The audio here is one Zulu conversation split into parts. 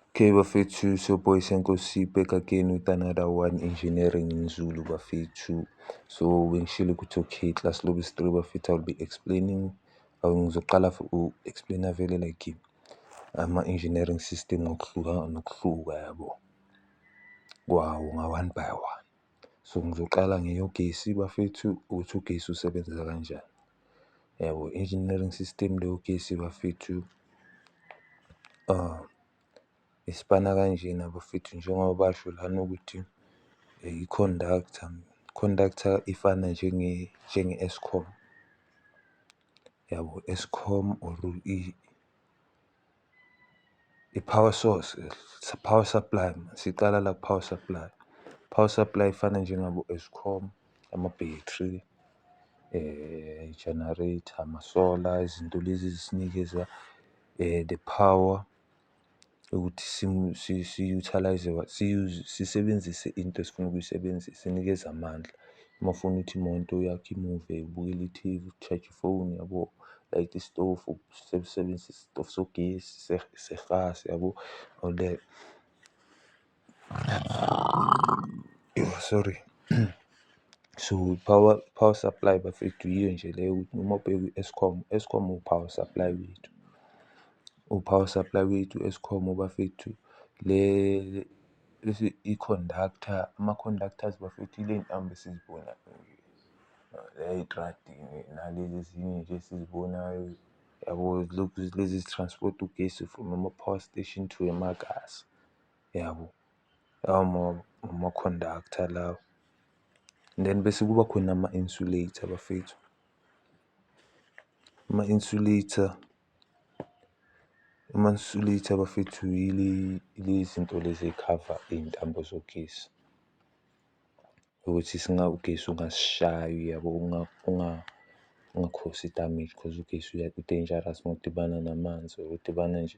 Okay bafethu, so boys enkosi back again with another one engineering in Zulu bafethu. So bengishilo ukuthi okay class lobis 3 bafethu, I'll be explaining ngizoqala explainer vele like ama-engineering system nokuhluka yabo kwawo nga-one by one. So ngizoqala ngeyogesi bafethu ukuthi ugesi usebenza kanjani. Yabo engineering system leyogesi bafethu isipana kanjena bafethu, njengoba basho lana ukuthi i-conductor ifana njenge-Eskom. Yabo Eskom or i-power source, power supply. Siqala la power supply. Power supply ifana njengabo Eskom, ama-battery, generator, ama-solar, izinto lezi zisinikeza the power ukuthi sisebenzise into esifuna ukuyisebenzisa, inikeza amandla. Uma ufuna ukuthi imoto yakho imuve, ubukele i-T_V, u-charge ifoni yabo, ulayite isitofu, usebenzise isitofu sogesi se-gas yabo sorry. So power supply bafethu yiyo nje leyo ukuthi uma ubheka u-Eskom, Eskom u-power supply wethu. U-power supply wethu Eskom bafethu, i-conductor, ama-conductors bafethu ile y'ntambo esizibona ey'tradini nalezi ezinye nje esizibonayo yabo, lezi zi-transport ugesi from ama-power station to emagasi yabo, lawo ama-conductor lawo. Then bese kuba khona ama-insulator bafethu. Ama-insulator bafethu zinto lezi ey'khava iy'ntambo zogesi ukuthi ugesi ungasishayi yabo, ungakhosi i-damage cause ugesi u-dangerous uma udibana namanzi or udibana nje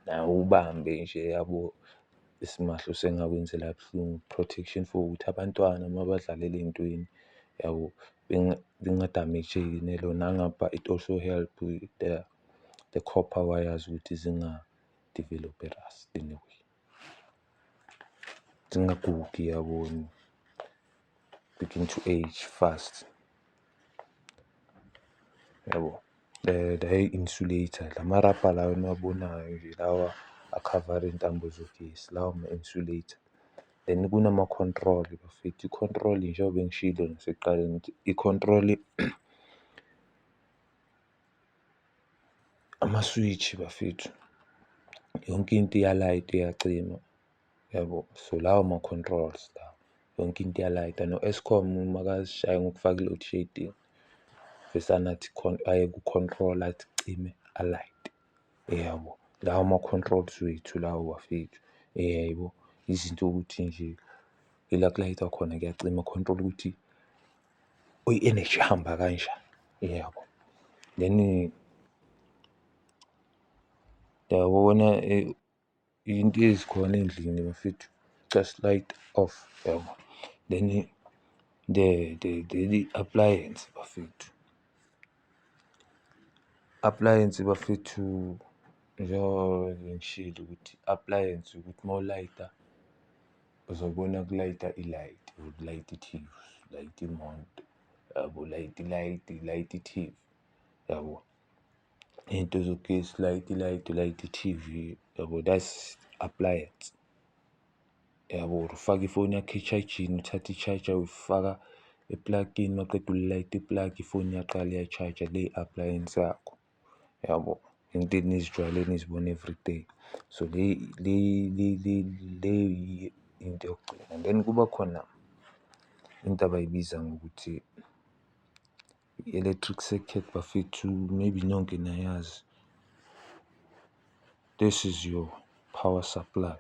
nawo uwubambe nje yabo, isimahla sengakwenzela buhlungu. Protection for ukuthi abantwana uma badlalela ey'ntweni yabo benga-damage-eki nangapha it also help the copper wires ukuthi zinga-develop-i rust anyway, zingagugi yabo, begin to age fast yabo. insulator, lamarabha lawa eniwabonayo nje lawa akhavara iy'ntambo zogesi, lawa ama-insulator. Then kunama-control bafethu, i-control njengoba bengishilo nasekuqaleni ukuthi i-control ama-switch bafethu, yonke into iyalayita iyacima yabo. So lawo ma-controls lawo, yonke into iyalayita. No-Eskom makasishaya ngokufaka i-load shedding bese anathi aye ku-control athi cime alayite yabo. Lawo ama-controls wethu lawo bafethu yebo, izinto ukuthi nje ila kulayitwa khona kuyacima, control ukuthi i-energy ihamba kanjani yabo. Then yabona into ezikhona endlini bafethu, just light off yabo. Then the appliance bafethu, appliance bafethu, njengoba bengishilo ukuthi appliance ukuthi uma ulayita uzobona kulayita i-light, ulayite i-T_V, ulayite imoto yabo, ulayite i-light, ulayite i-T_V yabo. Iy'nto zogesi, ulayite i-light, ulayite i-T_V yabo, that's appliance yabo. Ufaka ifoni yakho e-charge-ini, uthathe i-charger uyifaka eplagini, maqeda ulilayita iplagi, ifoni iyaqala iya-charge-a, le i-appliance yakho yabo. Into enizijwayele nizibona everyday. So le into yokugcina. Then kuba khona into abayibiza ngokuthi i-electric circuit bafethu, maybe nonke niyayazi. This is your power supply,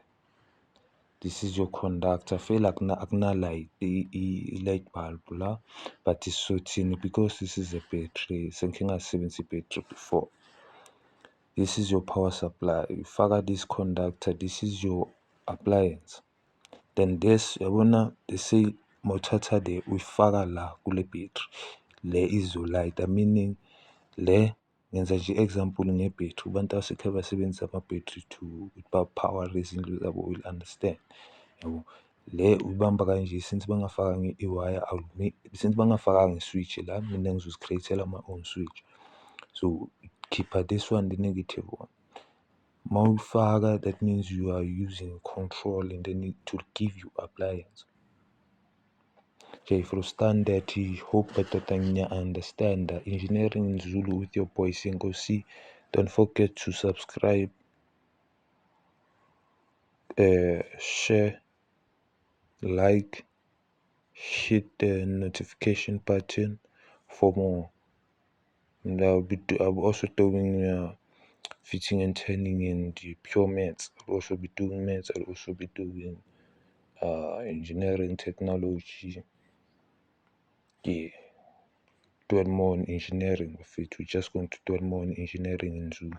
this is your conductor. Vele akuna-light, i-light bulb la, but sizothini because this is a battery, sengike ngasebenzisa i-battery before. This is your power supply, ufaka this conductor, this is your appliance. Then this yabona, they say mawuthatha uyifaka la kule battery, le izolayita, meaning le ngenza nje i-example ngebhetri. Abantu abasekhe basebenzisa amabhetri to ba-power izindlu zabo will understand, yabo. Le uyibamba kanje, since bangafakanga iwaya since bangafakanga i-switch la, mina ngizozi-create-ela my own switch. So khipha this one, the negative one. Mawufaka, that means you are using control and then it will give you appliance. Okay, for standard, hope that I understand engineering in Zulu with your boy Singo C. Don't forget to subscribe, share, like, hit the notification button for more. And I'll also doing fitting and turning in the pure maths. I'll also be doing maths. I'll also be doing engineering technology. Yeah, dwell more on engineering. We're just going to dwell more on engineering in Zulu.